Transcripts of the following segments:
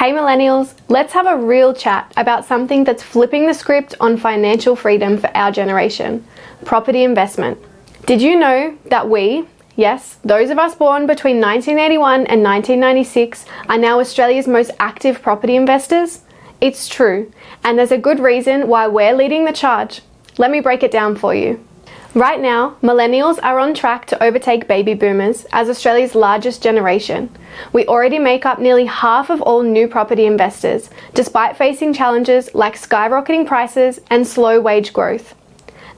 Hey Millennials, let's have a real chat about something that's flipping the script on financial freedom for our generation: property investment. Did you know that we, yes, those of us born between 1981 and 1996, are now Australia's most active property investors? It's true, and there's a good reason why we're leading the charge. Let me break it down for you. Right now, millennials are on track to overtake baby boomers as Australia's largest generation. We already make up nearly half of all new property investors, despite facing challenges like skyrocketing prices and slow wage growth.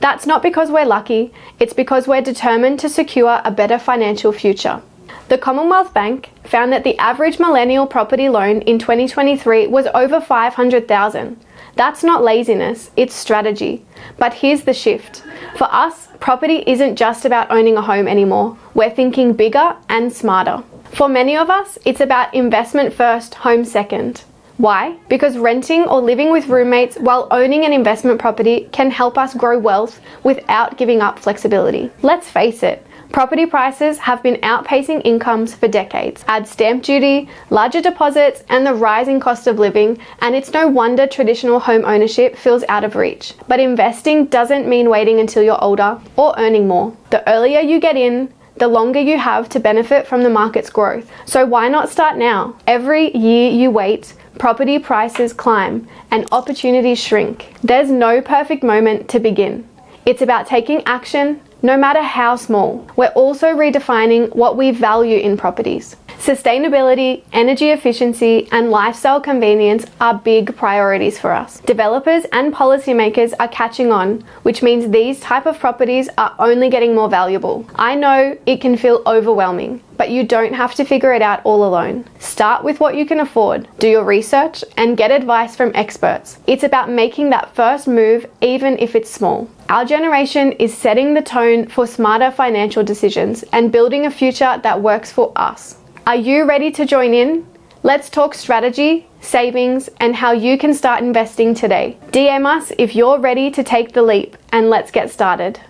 That's not because we're lucky, it's because we're determined to secure a better financial future. The Commonwealth Bank found that the average millennial property loan in 2023 was over $500,000. That's not laziness, it's strategy. But here's the shift. For us, property isn't just about owning a home anymore. We're thinking bigger and smarter. For many of us, it's about investment first, home second. Why? Because renting or living with roommates while owning an investment property can help us grow wealth without giving up flexibility. Let's face it, property prices have been outpacing incomes for decades. Add stamp duty, larger deposits, and the rising cost of living, and it's no wonder traditional home ownership feels out of reach. But investing doesn't mean waiting until you're older or earning more. The earlier you get in, the longer you have to benefit from the market's growth. So why not start now? Every year you wait, property prices climb and opportunities shrink. There's no perfect moment to begin. It's about taking action, no matter how small. We're also redefining what we value in properties. Sustainability, energy efficiency, and lifestyle convenience are big priorities for us. Developers and policymakers are catching on, which means these type of properties are only getting more valuable. I know it can feel overwhelming, but you don't have to figure it out all alone. Start with what you can afford, do your research, and get advice from experts. It's about making that first move, even if it's small. Our generation is setting the tone for smarter financial decisions and building a future that works for us. Are you ready to join in? Let's talk strategy, savings, and how you can start investing today. DM us if you're ready to take the leap, and let's get started.